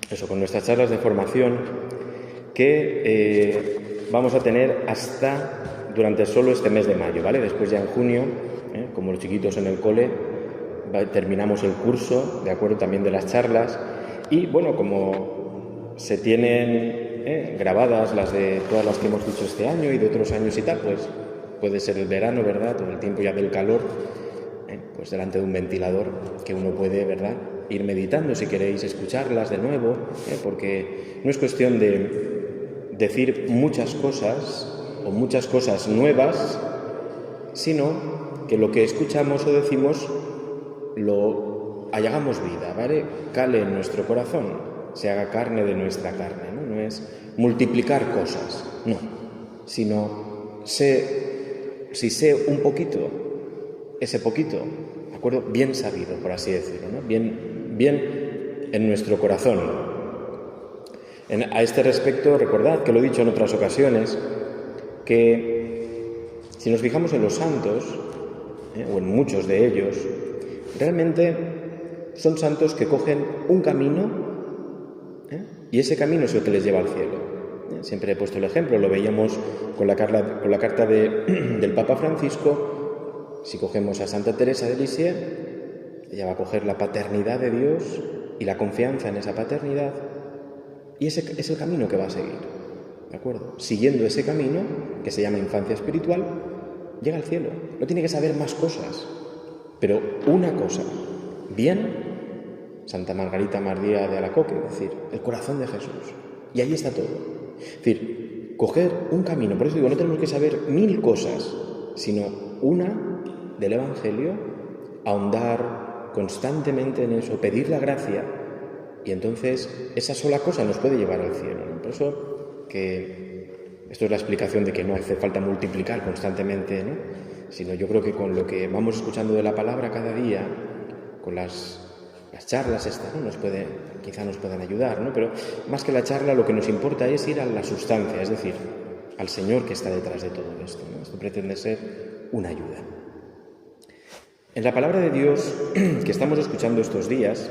eso, con nuestras charlas de formación que vamos a tener durante solo este mes de mayo, ¿vale? Después ya en junio, como los chiquitos en el cole, terminamos el curso, ¿de acuerdo? También de las charlas. Y bueno, como se tienen grabadas todas las que hemos dicho este año y de otros años y tal, pues puede ser el verano, ¿verdad? Todo el tiempo ya del calor, pues delante de un ventilador que uno puede, ¿verdad?, ir meditando si queréis escucharlas de nuevo, porque no es cuestión de decir muchas cosas o muchas cosas nuevas, sino que lo que escuchamos o decimos lo hagamos vida, ¿vale? Cale en nuestro corazón, se haga carne de nuestra carne, ¿no? No es multiplicar cosas, no, sino si sé un poquito, ese poquito, ¿de acuerdo? Bien sabido, por así decirlo, ¿no? Bien en nuestro corazón. A este respecto, recordad que lo he dicho en otras ocasiones, que si nos fijamos en los santos, o en muchos de ellos, realmente son santos que cogen un camino, y ese camino es el que les lleva al cielo. Siempre he puesto el ejemplo, lo veíamos con la carta del Papa Francisco. Si cogemos a Santa Teresa de Lisieux, ella va a coger la paternidad de Dios y la confianza en esa paternidad, y ese es el camino que va a seguir, ¿de acuerdo? Siguiendo ese camino, que se llama infancia espiritual, llega al cielo. No tiene que saber más cosas, pero una cosa, bien, Santa Margarita María de Alacoque, es decir, el corazón de Jesús, y ahí está todo. Es decir, coger un camino, por eso digo, no tenemos que saber 1000 cosas, sino una del Evangelio, ahondar constantemente en eso, pedir la gracia, y entonces esa sola cosa nos puede llevar al cielo, ¿no? Por eso que esto es la explicación de que no hace falta multiplicar constantemente, ¿no? Sino yo creo que con lo que vamos escuchando de la palabra cada día, con las charlas estas, ¿no? Quizá nos puedan ayudar, ¿no? Pero más que la charla, lo que nos importa es ir a la sustancia, es decir, al Señor que está detrás de todo esto, ¿no? Esto pretende ser una ayuda. En la palabra de Dios que estamos escuchando estos días,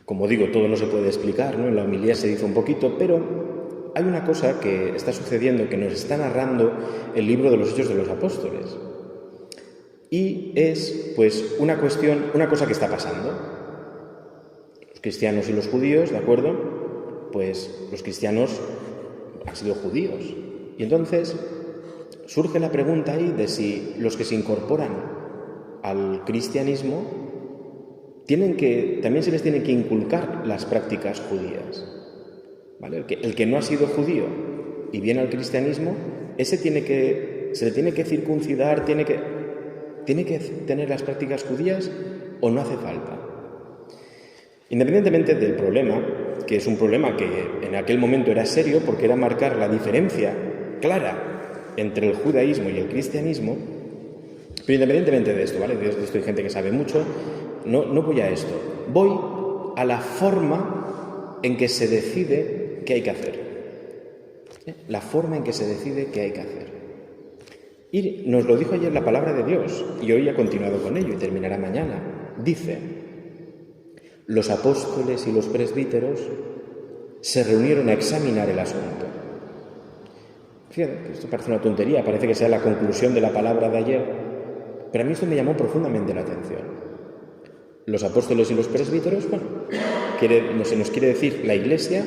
como digo, todo no se puede explicar, ¿no? En la homilía se dice un poquito, pero hay una cosa que está sucediendo, que nos está narrando el libro de los Hechos de los Apóstoles. Y es, pues, una cosa que está pasando. Los cristianos y los judíos, ¿de acuerdo? Pues los cristianos han sido judíos. Y entonces surge la pregunta ahí de si los que se incorporan al cristianismo también se les tienen que inculcar las prácticas judías, ¿vale? El que no ha sido judío y viene al cristianismo, se le tiene que circuncidar, tiene que tener las prácticas judías, o no hace falta. Independientemente del problema, que es un problema que en aquel momento era serio porque era marcar la diferencia clara entre el judaísmo y el cristianismo, pero independientemente de esto, ¿vale? De esto hay gente que sabe mucho, no voy a esto. Voy a la forma en que se decide qué hay que hacer. La forma en que se decide qué hay que hacer. Y nos lo dijo ayer la palabra de Dios, y hoy ha continuado con ello y terminará mañana. Dice: los apóstoles y los presbíteros se reunieron a examinar el asunto. Fíjate, esto parece una tontería, parece que sea la conclusión de la palabra de ayer, pero a mí esto me llamó profundamente la atención. Los apóstoles y los presbíteros, se nos quiere decir la Iglesia,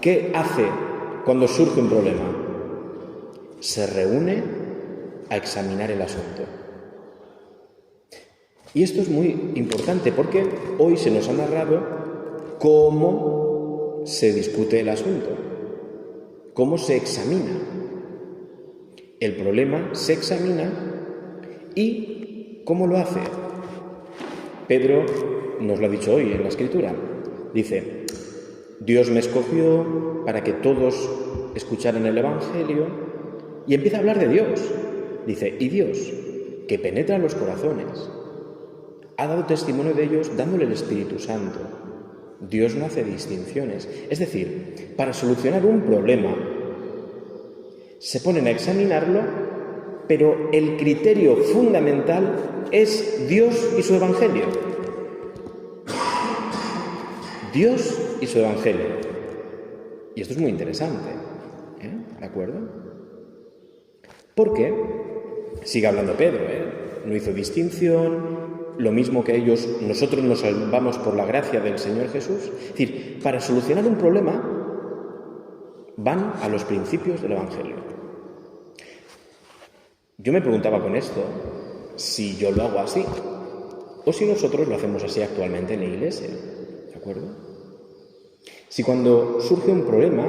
¿qué hace cuando surge un problema? Se reúne a examinar el asunto. Y esto es muy importante porque hoy se nos ha narrado cómo se discute el asunto, cómo se examina. El problema se examina y ¿cómo lo hace? Pedro nos lo ha dicho hoy en la Escritura. Dice: Dios me escogió para que todos escucharan el Evangelio, y empieza a hablar de Dios. Dice: y Dios, que penetra los corazones, ha dado testimonio de ellos dándole el Espíritu Santo. Dios no hace distinciones. Es decir, para solucionar un problema se ponen a examinarlo, pero el criterio fundamental es Dios y su Evangelio. Dios y su Evangelio. Y esto es muy interesante, ¿de acuerdo? Porque, sigue hablando Pedro, no hizo distinción, lo mismo que ellos, nosotros nos salvamos por la gracia del Señor Jesús. Es decir, para solucionar un problema van a los principios del Evangelio. Yo me preguntaba con esto si yo lo hago así o si nosotros lo hacemos así actualmente en la Iglesia, ¿de acuerdo? Si cuando surge un problema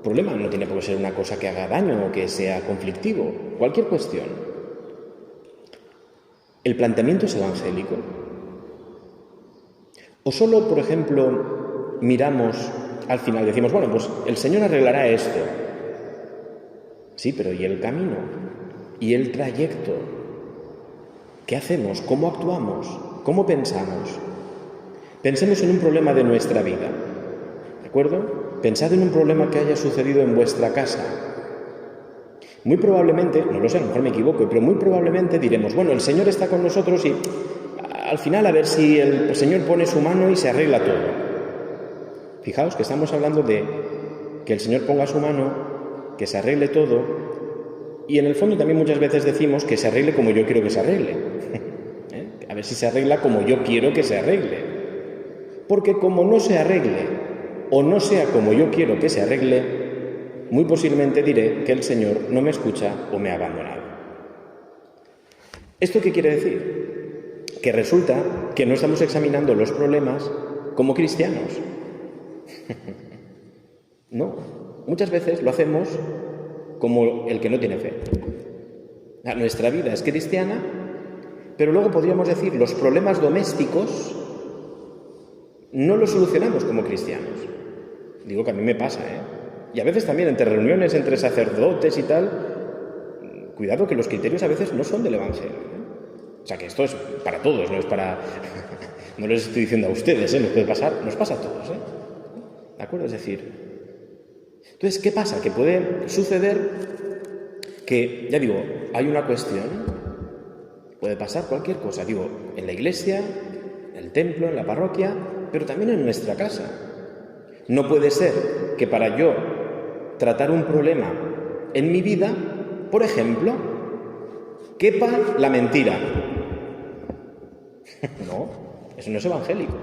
no tiene por qué ser una cosa que haga daño o que sea conflictivo, cualquier cuestión. ¿El planteamiento es evangélico? ¿O solo, por ejemplo, miramos al final, decimos, bueno, pues el Señor arreglará esto? Sí, pero ¿y el camino? ¿Y el trayecto? ¿Qué hacemos? ¿Cómo actuamos? ¿Cómo pensamos? Pensemos en un problema de nuestra vida, ¿de acuerdo? Pensad en un problema que haya sucedido en vuestra casa. Muy probablemente, no lo sé, a lo mejor me equivoco, pero muy probablemente diremos, bueno, el Señor está con nosotros y al final a ver si el Señor pone su mano y se arregla todo. Fijaos que estamos hablando de que el Señor ponga su mano, que se arregle todo, y en el fondo también muchas veces decimos que se arregle como yo quiero que se arregle. A ver si se arregla como yo quiero que se arregle. Porque como no se arregle o no sea como yo quiero que se arregle, muy posiblemente diré que el Señor no me escucha o me ha abandonado. ¿Esto qué quiere decir? Que resulta que no estamos examinando los problemas como cristianos. No, muchas veces lo hacemos como el que no tiene fe. Nuestra vida es cristiana, pero luego podríamos decir los problemas domésticos no los solucionamos como cristianos. Digo que a mí me pasa, Y a veces también entre reuniones, entre sacerdotes y tal, cuidado que los criterios a veces no son del Evangelio. O sea que esto es para todos, no es para... No les estoy diciendo a ustedes, nos puede pasar, nos pasa a todos, ¿de acuerdo? Es decir... Entonces, ¿qué pasa? Que puede suceder que, ya digo, hay una cuestión, puede pasar cualquier cosa, digo, en la iglesia, en el templo, en la parroquia, pero también en nuestra casa. No puede ser que para yo tratar un problema en mi vida, por ejemplo, quepa la mentira. No, eso no es evangélico.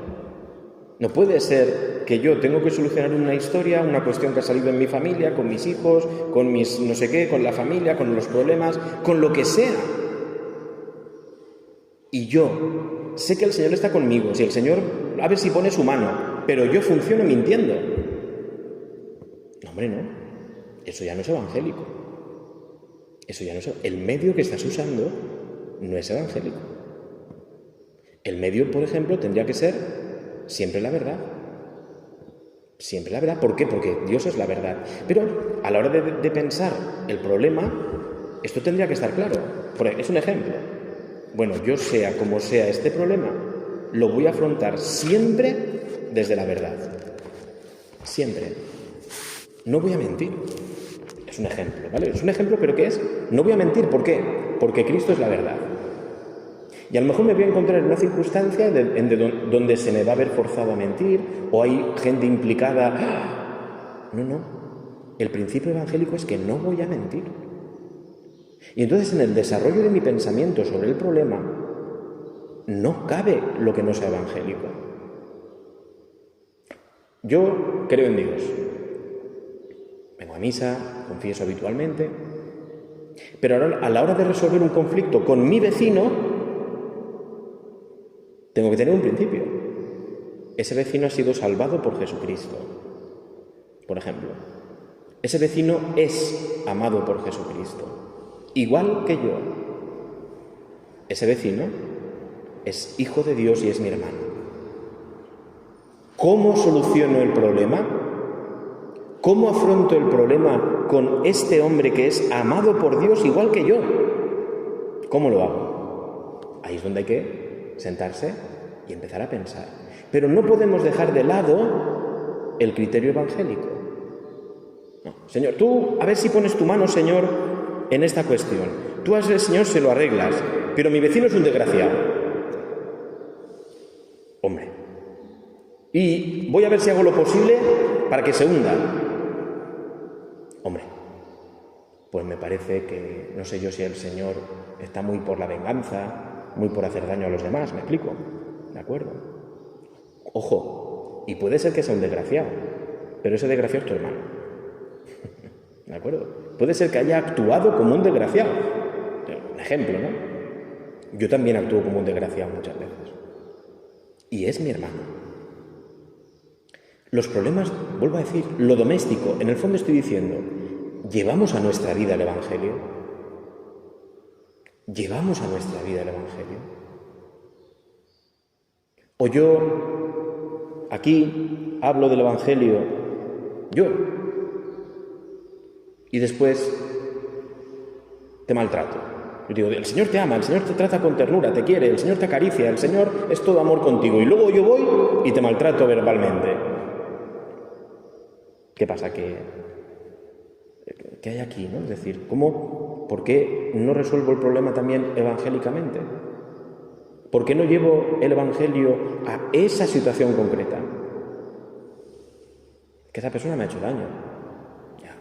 No puede ser que yo tengo que solucionar una historia, una cuestión que ha salido en mi familia, con mis hijos, con mis no sé qué, con la familia, con los problemas, con lo que sea. Y yo sé que el Señor está conmigo, si el Señor a ver si pone su mano, pero yo funciono mintiendo. No, hombre, no. Eso ya no es evangélico. Eso ya no es... El medio que estás usando no es evangélico. El medio, por ejemplo, tendría que ser siempre la verdad. Siempre la verdad. ¿Por qué? Porque Dios es la verdad. Pero a la hora de pensar el problema, esto tendría que estar claro. Es un ejemplo. Bueno, yo sea como sea este problema, lo voy a afrontar siempre desde la verdad. Siempre. No voy a mentir. Es un ejemplo, ¿vale? Es un ejemplo, pero ¿qué es? No voy a mentir. ¿Por qué? Porque Cristo es la verdad. Y a lo mejor me voy a encontrar en una circunstancia donde se me va a ver forzado a mentir o hay gente implicada. No. El principio evangélico es que no voy a mentir. Y entonces en el desarrollo de mi pensamiento sobre el problema no cabe lo que no sea evangélico. Yo creo en Dios. Vengo a misa, confieso habitualmente, pero ahora, a la hora de resolver un conflicto con mi vecino, tengo que tener un principio. Ese vecino ha sido salvado por Jesucristo, por ejemplo. Ese vecino es amado por Jesucristo, igual que yo. Ese vecino es hijo de Dios y es mi hermano. ¿Cómo soluciono el problema? ¿Cómo afronto el problema con este hombre que es amado por Dios igual que yo? ¿Cómo lo hago? Ahí es donde hay que sentarse y empezar a pensar. Pero no podemos dejar de lado el criterio evangélico. No. Señor, tú a ver si pones tu mano, Señor, en esta cuestión. Tú a ese Señor se lo arreglas, pero mi vecino es un desgraciado. Hombre, y voy a ver si hago lo posible para que se hunda. Hombre, pues me parece que, no sé yo si el Señor está muy por la venganza, muy por hacer daño a los demás, ¿me explico? ¿De acuerdo? Ojo, y puede ser que sea un desgraciado, pero ese desgraciado es tu hermano. ¿De acuerdo? Puede ser que haya actuado como un desgraciado. Un ejemplo, ¿no? Yo también actúo como un desgraciado muchas veces. Y es mi hermano. Los problemas, vuelvo a decir, lo doméstico, en el fondo estoy diciendo, ¿llevamos a nuestra vida el Evangelio? ¿Llevamos a nuestra vida el Evangelio? O yo aquí hablo del Evangelio, yo, y después te maltrato. Yo digo, el Señor te ama, el Señor te trata con ternura, te quiere, el Señor te acaricia, el Señor es todo amor contigo. Y luego yo voy y te maltrato verbalmente. ¿Qué pasa? ¿Qué hay aquí, no? Es decir, ¿por qué no resuelvo el problema también evangélicamente? ¿Por qué no llevo el Evangelio a esa situación concreta? Que esa persona me ha hecho daño. Ya.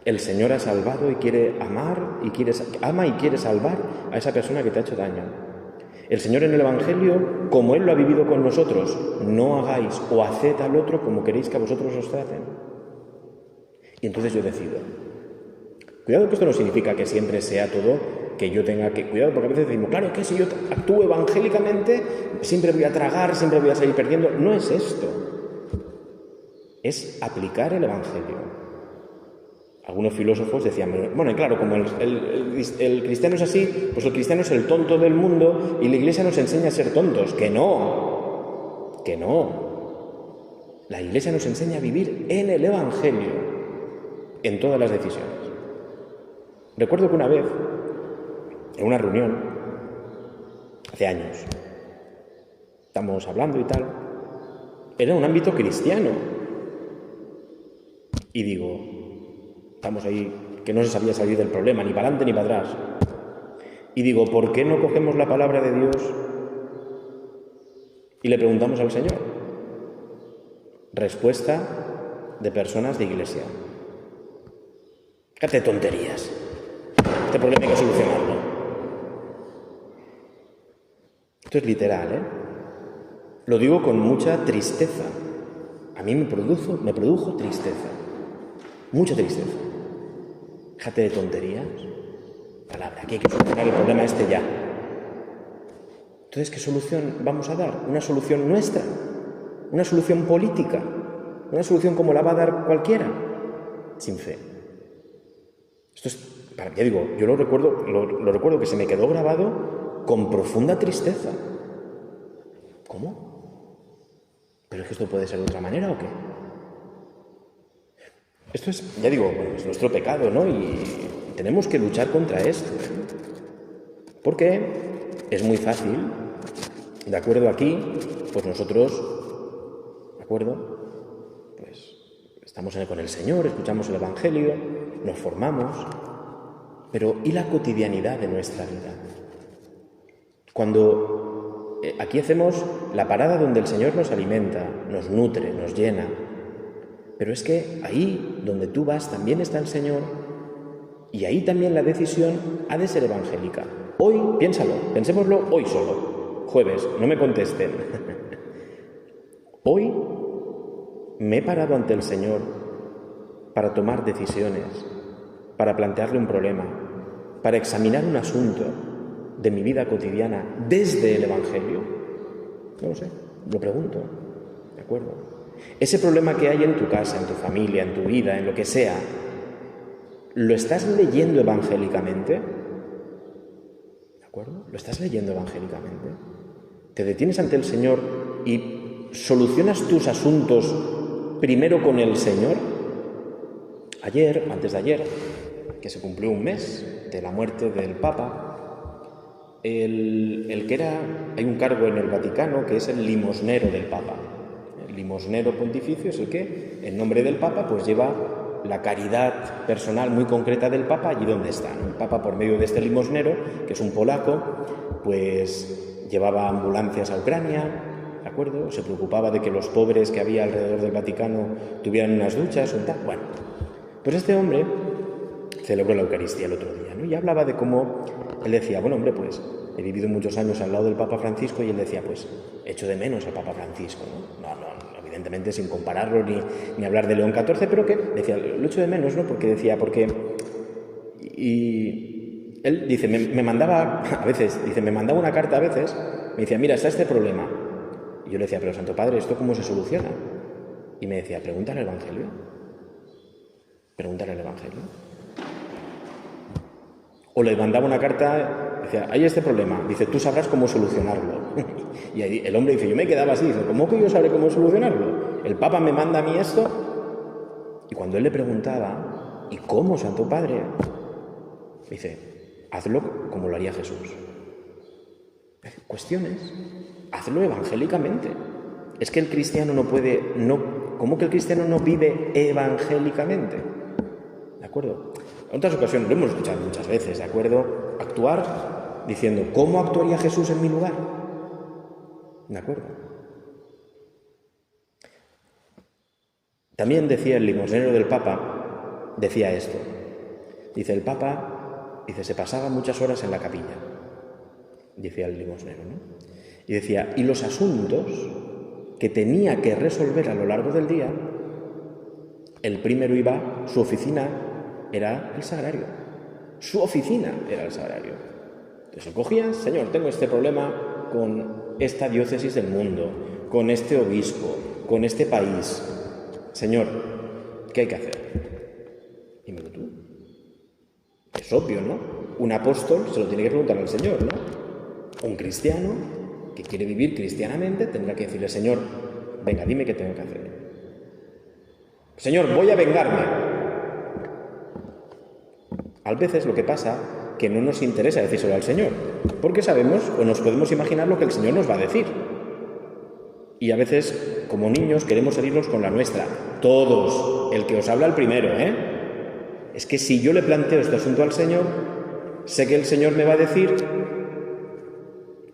El Señor ha salvado y quiere amar, ama y quiere salvar a esa persona que te ha hecho daño. El Señor en el Evangelio, como Él lo ha vivido con nosotros, no hagáis o haced al otro como queréis que a vosotros os traten. Y entonces yo decido. Cuidado, que esto no significa que siempre sea todo que yo tenga que... Cuidado, porque a veces decimos, claro, que si yo actúo evangélicamente, siempre voy a tragar, siempre voy a salir perdiendo. No es esto. Es aplicar el Evangelio. Algunos filósofos decían, bueno, claro, como el cristiano es así, pues el cristiano es el tonto del mundo y la Iglesia nos enseña a ser tontos. Que no. La Iglesia nos enseña a vivir en el Evangelio, en todas las decisiones. Recuerdo que una vez, en una reunión, hace años, estamos hablando y tal, era un ámbito cristiano. Y digo, estamos ahí, que no se sabía salir del problema, ni para adelante ni para atrás. Y digo, ¿por qué no cogemos la palabra de Dios y le preguntamos al Señor? Respuesta de personas de Iglesia. Fíjate, tonterías. Este problema hay que solucionarlo. Esto es literal, ¿eh? Lo digo con mucha tristeza. A mí me produjo tristeza. Mucha tristeza. Déjate de tonterías. Palabra, aquí hay que solucionar el problema este ya. Entonces, ¿qué solución vamos a dar? Una solución nuestra, una solución política, una solución como la va a dar cualquiera, sin fe. Esto es, ya digo, yo lo recuerdo que se me quedó grabado con profunda tristeza. ¿Cómo? ¿Pero es que esto puede ser de otra manera o qué? Esto es, ya digo, bueno, es nuestro pecado, ¿no? Y tenemos que luchar contra esto. Porque es muy fácil, de acuerdo aquí, pues nosotros, ¿de acuerdo? Pues estamos con el Señor, escuchamos el Evangelio, nos formamos, pero ¿y la cotidianidad de nuestra vida? Cuando aquí hacemos la parada donde el Señor nos alimenta, nos nutre, nos llena, pero es que ahí donde tú vas también está el Señor y ahí también la decisión ha de ser evangélica. Hoy, piénsalo, pensémoslo hoy solo, jueves, no me contesten. Hoy me he parado ante el Señor para tomar decisiones, para plantearle un problema, para examinar un asunto de mi vida cotidiana desde el Evangelio. No lo sé, lo pregunto, ¿de acuerdo? Ese problema que hay en tu casa, en tu familia, en tu vida, en lo que sea, ¿lo estás leyendo evangélicamente? ¿De acuerdo? ¿Lo estás leyendo evangélicamente? ¿Te detienes ante el Señor y solucionas tus asuntos primero con el Señor? Antes de ayer, que se cumplió un mes de la muerte del Papa, hay un cargo en el Vaticano que es el limosnero del Papa. El limosnero pontificio es el que, en nombre del Papa, pues lleva la caridad personal muy concreta del Papa allí donde está. El Papa, por medio de este limosnero, que es un polaco, pues llevaba ambulancias a Ucrania, ¿de acuerdo? O se preocupaba de que los pobres que había alrededor del Vaticano tuvieran unas duchas o tal. Bueno, pues este hombre celebró la Eucaristía el otro día, ¿no? Y hablaba de cómo él decía, bueno, hombre, pues he vivido muchos años al lado del Papa Francisco, y él decía, pues echo de menos al Papa Francisco, ¿no? No, evidentemente sin compararlo ni hablar de León XIV, pero que decía, lo echo de menos, ¿no? Porque y él dice, me mandaba a veces, dice, me mandaba una carta a veces, me decía, mira, está este problema. Y yo le decía, pero Santo Padre, ¿esto cómo se soluciona? Y me decía, pregúntale al Evangelio. Pregúntale al Evangelio. O le mandaba una carta, decía, hay este problema, dice, tú sabrás cómo solucionarlo. Y ahí el hombre dice, yo me quedaba así, dice, ¿cómo que yo sabré cómo solucionarlo? El Papa me manda a mí esto. Y cuando él le preguntaba, ¿y cómo, Santo Padre? Dice, hazlo como lo haría Jesús. Cuestiones, hazlo evangélicamente. Es que el cristiano ¿cómo que el cristiano no vive evangélicamente? ¿De acuerdo? En otras ocasiones, lo hemos escuchado muchas veces, ¿de acuerdo? Actuar diciendo, ¿cómo actuaría Jesús en mi lugar? ¿De acuerdo? También decía el limosnero del Papa, decía esto. Dice, el Papa, se pasaba muchas horas en la capilla, decía el limosnero, ¿no? Y decía, y los asuntos que tenía que resolver a lo largo del día, el primero iba, su oficina era el sagrario. Su oficina era el sagrario. Entonces cogía, Señor, tengo este problema con esta diócesis del mundo, con este obispo, con este país. Señor, ¿qué hay que hacer? Dímelo tú. Es obvio, ¿no? Un apóstol se lo tiene que preguntar al Señor, ¿no? Un cristiano que quiere vivir cristianamente tendrá que decirle, Señor, venga, dime qué tengo que hacer. Señor, voy a vengarme. A veces lo que pasa que no nos interesa decírselo al Señor, porque sabemos o nos podemos imaginar lo que el Señor nos va a decir. Y a veces, como niños, queremos salirnos con la nuestra. Todos, el que os habla el primero, Es que si yo le planteo este asunto al Señor, sé que el Señor me va a decir,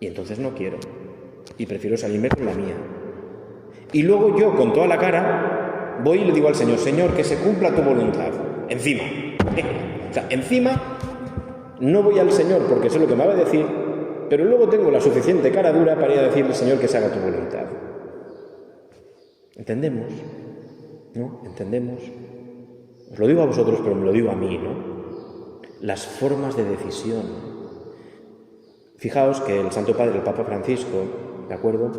y entonces no quiero. Y prefiero salirme con la mía. Y luego yo, con toda la cara, voy y le digo al Señor, Señor, que se cumpla tu voluntad. Encima. O sea, encima no voy al Señor porque sé lo que me va a decir, pero luego tengo la suficiente cara dura para ir a decirle, Señor, que se haga tu voluntad. ¿Entendemos? ¿No? ¿Entendemos? Os lo digo a vosotros, pero me lo digo a mí, ¿no? Las formas de decisión. Fijaos que el Santo Padre, el Papa Francisco, ¿de acuerdo?,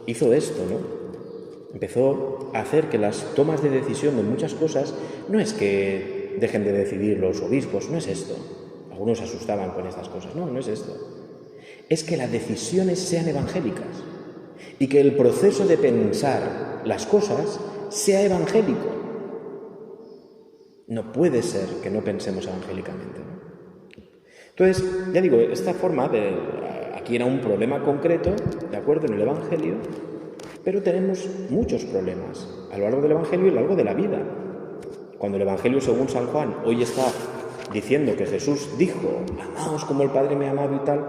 hizo esto, ¿no? Empezó a hacer que las tomas de decisión de muchas cosas no es que dejen de decidir los obispos, no es esto. Algunos se asustaban con estas cosas. No, no es esto. Es que las decisiones sean evangélicas y que el proceso de pensar las cosas sea evangélico. No puede ser que no pensemos evangélicamente, ¿no? Entonces, ya digo, esta forma aquí era un problema concreto, ¿de acuerdo?, en el Evangelio, pero tenemos muchos problemas a lo largo del Evangelio y a lo largo de la vida. Cuando el Evangelio, según San Juan, hoy está diciendo que Jesús dijo, amaos como el Padre me ha amado y tal,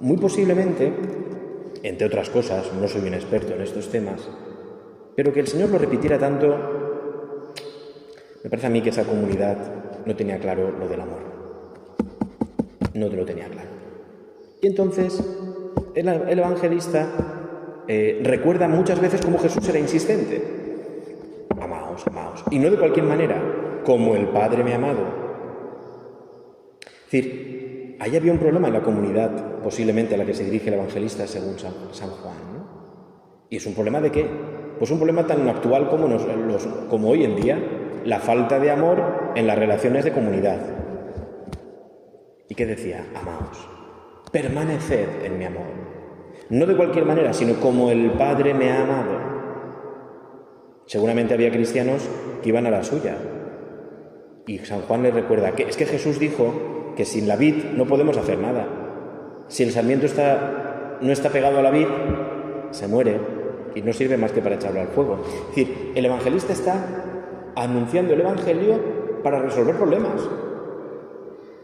muy posiblemente, entre otras cosas, no soy un experto en estos temas, pero que el Señor lo repitiera tanto, me parece a mí que esa comunidad no tenía claro lo del amor. No te lo tenía claro. Y entonces el evangelista recuerda muchas veces cómo Jesús era insistente. Amaos, amaos. Y no de cualquier manera, como el Padre me ha amado. Es decir, ahí había un problema en la comunidad, posiblemente a la que se dirige el evangelista según San Juan, ¿no? ¿Y es un problema de qué? Pues un problema tan actual como hoy en día, la falta de amor en las relaciones de comunidad. ¿Y qué decía? Amaos, permaneced en mi amor. No de cualquier manera, sino como el Padre me ha amado. Seguramente había cristianos que iban a la suya. Y San Juan les recuerda que es que Jesús dijo que sin la vid no podemos hacer nada. Si el sarmiento no está pegado a la vid, se muere y no sirve más que para echarlo al fuego. Es decir, el evangelista está anunciando el evangelio para resolver problemas.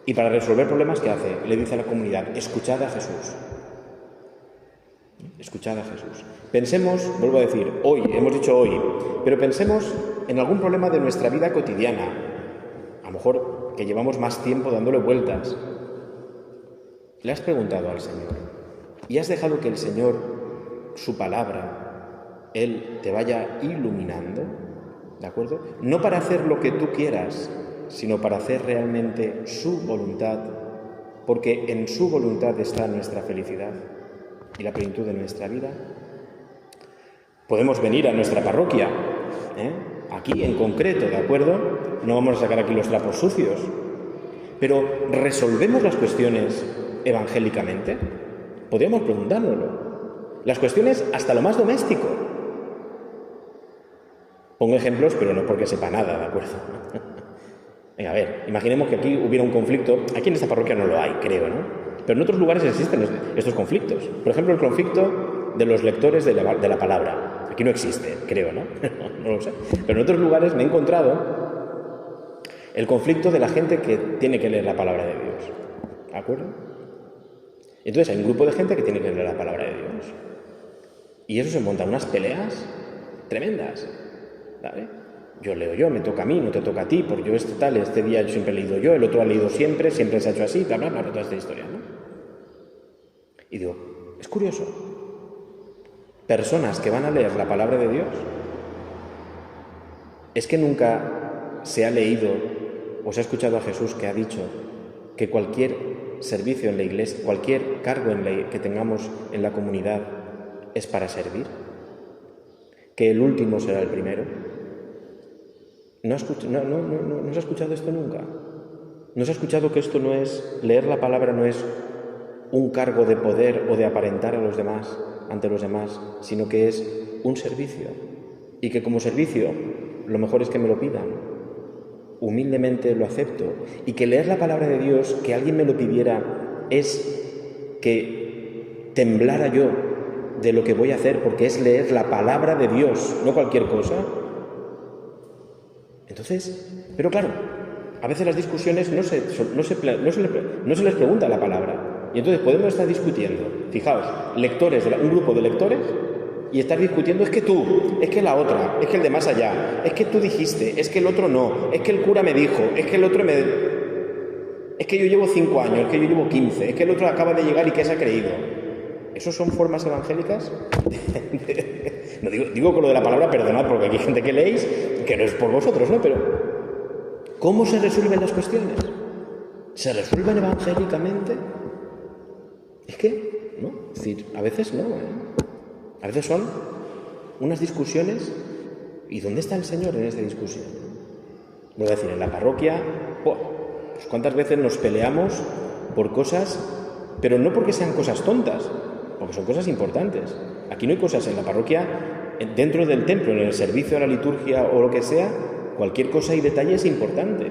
Y para resolver problemas, ¿qué hace? Le dice a la comunidad, escuchad a Jesús. Escuchad a Jesús. Pensemos, vuelvo a decir, hoy, hemos dicho hoy, pero pensemos en algún problema de nuestra vida cotidiana, a lo mejor que llevamos más tiempo dándole vueltas. Le has preguntado al Señor y has dejado que el Señor, su palabra, Él te vaya iluminando, ¿de acuerdo? No para hacer lo que tú quieras, sino para hacer realmente su voluntad, porque en su voluntad está nuestra felicidad y la plenitud de nuestra vida. Podemos venir a nuestra parroquia, aquí en concreto, ¿de acuerdo? No vamos a sacar aquí los trapos sucios, pero ¿resolvemos las cuestiones evangélicamente? Podríamos preguntárnoslo. Las cuestiones hasta lo más doméstico. Pongo ejemplos, pero no porque sepa nada, ¿de acuerdo? Venga, a ver, imaginemos que aquí hubiera un conflicto. Aquí en esta parroquia no lo hay, creo, ¿no? Pero en otros lugares existen estos conflictos. Por ejemplo, el conflicto de los lectores de la palabra. Aquí no existe, creo, ¿no? No lo sé. Pero en otros lugares me he encontrado el conflicto de la gente que tiene que leer la palabra de Dios. ¿De acuerdo? Entonces hay un grupo de gente que tiene que leer la palabra de Dios. Y eso se montan unas peleas tremendas. ¿Vale? Yo leo yo, me toca a mí, no te toca a ti, porque yo este día yo siempre he leído yo, el otro ha leído siempre se ha hecho así, bla, bla, bla, toda esta historia, ¿no? Y digo, es curioso. Personas que van a leer la palabra de Dios, es que nunca se ha leído o se ha escuchado a Jesús que ha dicho que cualquier servicio en la iglesia, cualquier cargo que tengamos en la comunidad es para servir, que el último será el primero. ¿No se ha escuchado esto nunca? ¿No se ha escuchado que esto no es, leer la palabra no es un cargo de poder o de aparentar a los demás, ante los demás, sino que es un servicio? Y que como servicio, lo mejor es que me lo pidan. Humildemente lo acepto. Y que leer la palabra de Dios, que alguien me lo pidiera, es que temblara yo de lo que voy a hacer, porque es leer la palabra de Dios, no cualquier cosa. Entonces, pero claro, a veces las discusiones no se les pregunta la palabra. Y entonces podemos estar discutiendo, fijaos, un grupo de lectores, y estar discutiendo, es que tú, es que la otra, es que el de más allá, es que tú dijiste, es que el otro no, es que el cura me dijo, es que el otro es que yo llevo 5 años, es que yo llevo 15, es que el otro acaba de llegar y que se ha creído. ¿Eso son formas evangélicas? No digo con lo de la palabra, perdonad, porque aquí hay gente que leéis que no es por vosotros, ¿no? Pero ¿cómo se resuelven las cuestiones? ¿Se resuelven evangélicamente? Es que, ¿no? Es decir, a veces no, A veces son unas discusiones. ¿Y dónde está el Señor en esta discusión? Voy a decir, en la parroquia, pues cuántas veces nos peleamos por cosas, pero no porque sean cosas tontas, porque son cosas importantes. Aquí no hay cosas en la parroquia, dentro del templo, en el servicio a la liturgia o lo que sea, cualquier cosa y detalle es importante.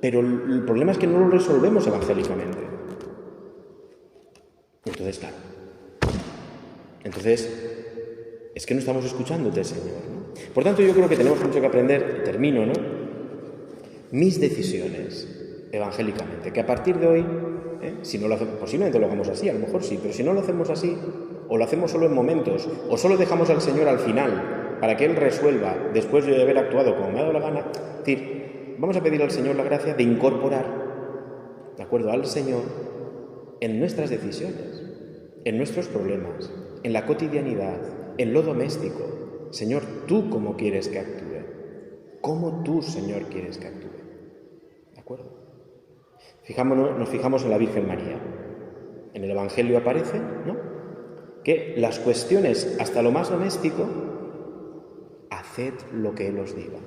Pero el problema es que no lo resolvemos evangélicamente. Entonces, claro. Entonces, es que no estamos escuchándote, Señor, ¿no? Por tanto, yo creo que tenemos mucho que aprender, y termino, ¿no? Mis decisiones evangélicamente, que a partir de hoy, si no lo hacemos, posiblemente lo hagamos así, a lo mejor sí, pero si no lo hacemos así, o lo hacemos solo en momentos, o solo dejamos al Señor al final, para que Él resuelva, después de haber actuado como me ha dado la gana, es decir, vamos a pedir al Señor la gracia de incorporar, de acuerdo al Señor, en nuestras decisiones, en nuestros problemas, en la cotidianidad, en lo doméstico. Señor, ¿tú cómo quieres que actúe? ¿Cómo tú, Señor, quieres que actúe? ¿De acuerdo? Nos fijamos en la Virgen María. En el Evangelio aparece, ¿no?, que las cuestiones, hasta lo más doméstico, haced lo que Él os diga.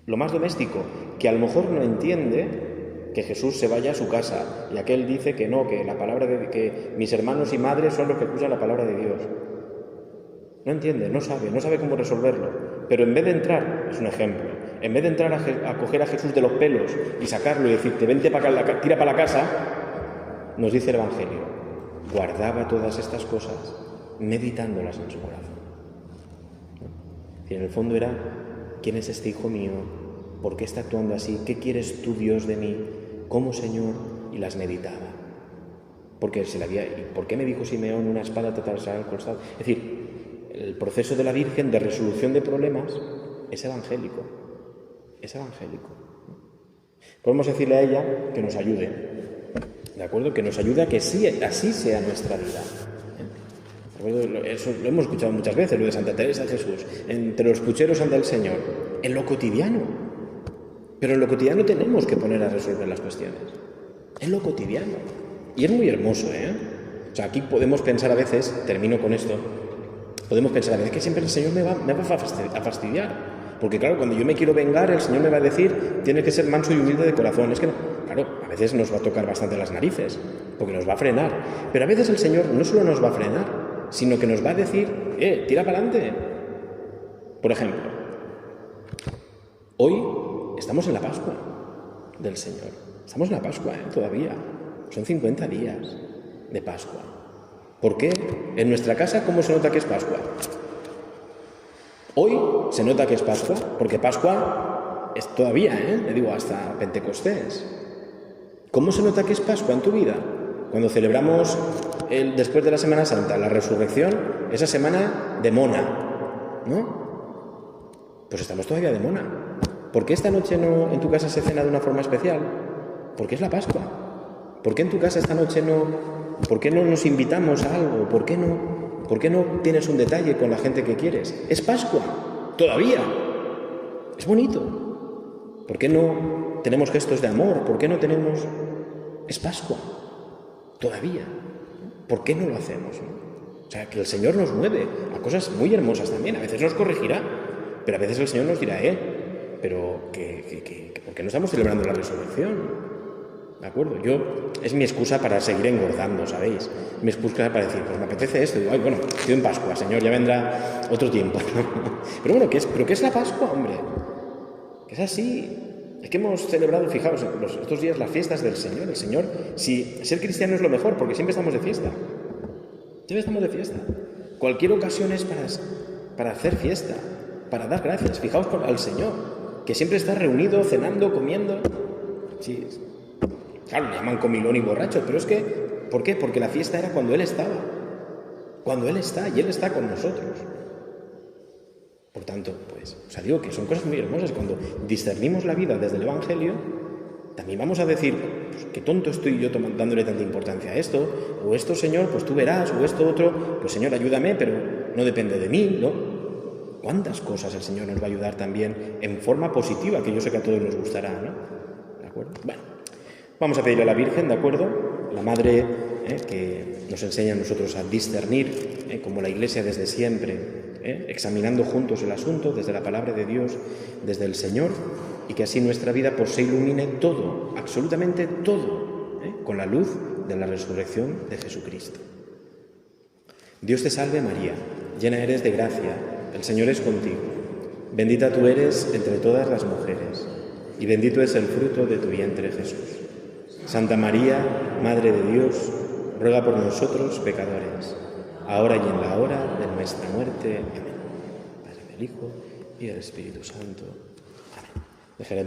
Lo más doméstico, que a lo mejor no entiende que Jesús se vaya a su casa, y aquel dice que no, que la palabra que mis hermanos y madres son los que escuchan la palabra de Dios. No entiende, no sabe cómo resolverlo. Pero en vez de entrar, es un ejemplo, en vez de entrar a coger a Jesús de los pelos y sacarlo y decirte, vente para acá, tira para la casa, nos dice el Evangelio, guardaba todas estas cosas, meditándolas en su corazón. Y en el fondo era, ¿quién es este hijo mío? ¿Por qué está actuando así? ¿Qué quieres tú, Dios, de mí? ¿Cómo, Señor? Y las meditaba. porque ¿y por qué me dijo Simeón una espada te atravesará el costado? Es decir, el proceso de la Virgen de resolución de problemas es evangélico. Es evangélico. Podemos decirle a ella que nos ayude, ¿de acuerdo? Que nos ayude a que así sea nuestra vida. Eso lo hemos escuchado muchas veces, lo de Santa Teresa de Jesús, entre los pucheros anda el Señor, en lo cotidiano. Pero en lo cotidiano tenemos que poner a resolver las cuestiones. En lo cotidiano. Y es muy hermoso, ¿eh? O sea, aquí podemos pensar a veces, termino con esto, podemos pensar a veces que siempre el Señor me va a fastidiar. Porque claro, cuando yo me quiero vengar, el Señor me va a decir, tienes que ser manso y humilde de corazón. Es que no, claro, a veces nos va a tocar bastante las narices, porque nos va a frenar. Pero a veces el Señor no solo nos va a frenar, sino que nos va a decir, tira para adelante. Por ejemplo, hoy estamos en la Pascua del Señor. Estamos en la Pascua, todavía. Son 50 días de Pascua. ¿Por qué? En nuestra casa, ¿cómo se nota que es Pascua? Hoy se nota que es Pascua, porque Pascua es todavía, le digo, hasta Pentecostés. ¿Cómo se nota que es Pascua en tu vida? Cuando celebramos después de la Semana Santa, la resurrección, esa semana de mona, ¿no? Pues estamos todavía de mona. ¿Por qué esta noche no en tu casa se cena de una forma especial? Porque es la Pascua. ¿Por qué en tu casa esta noche no? ¿Por qué no nos invitamos a algo? ¿Por qué no tienes un detalle con la gente que quieres? Es Pascua, todavía. Es bonito. ¿Por qué no tenemos gestos de amor? ¿Por qué no tenemos? Es Pascua, todavía. ¿Por qué no lo hacemos? O sea, que el Señor nos mueve a cosas muy hermosas también. A veces nos corregirá, pero a veces el Señor nos dirá, pero ¿por qué no estamos celebrando la resurrección? ¿De acuerdo? Es mi excusa para seguir engordando, ¿sabéis? Mi excusa para decir, pues me apetece esto. Digo, bueno, estoy en Pascua, Señor, ya vendrá otro tiempo. Pero bueno, ¿qué es la Pascua, hombre? Que es así. Es que hemos celebrado, fijaos, estos días las fiestas del Señor. El Señor, si ser cristiano es lo mejor, porque siempre estamos de fiesta. Siempre estamos de fiesta. Cualquier ocasión es para hacer fiesta, para dar gracias. Fijaos al Señor, que siempre está reunido, cenando, comiendo. Sí, claro, le llaman comilón y borracho, pero es que, ¿por qué? Porque la fiesta era cuando Él estaba. Cuando Él está, y Él está con nosotros. Por tanto, pues, digo que son cosas muy hermosas. Cuando discernimos la vida desde el Evangelio, también vamos a decir, pues, qué tonto estoy yo dándole tanta importancia a esto, o esto, Señor, pues tú verás, o esto otro, pues Señor, ayúdame, pero no depende de mí, ¿no? ¿Cuántas cosas el Señor nos va a ayudar también en forma positiva, que yo sé que a todos nos gustará, ¿no? ¿De acuerdo? Bueno, vamos a pedirle a la Virgen, ¿de acuerdo? La Madre que nos enseña a nosotros a discernir, como la Iglesia desde siempre, examinando juntos el asunto desde la palabra de Dios, desde el Señor, y que así nuestra vida pues se ilumine todo, absolutamente todo, con la luz de la resurrección de Jesucristo. Dios te salve María, llena eres de gracia, el Señor es contigo, bendita tú eres entre todas las mujeres, y bendito es el fruto de tu vientre Jesús. Santa María, Madre de Dios, ruega por nosotros pecadores, ahora y en la hora de nuestra muerte. Amén. Padre del Hijo y del Espíritu Santo. Amén. Dejaremos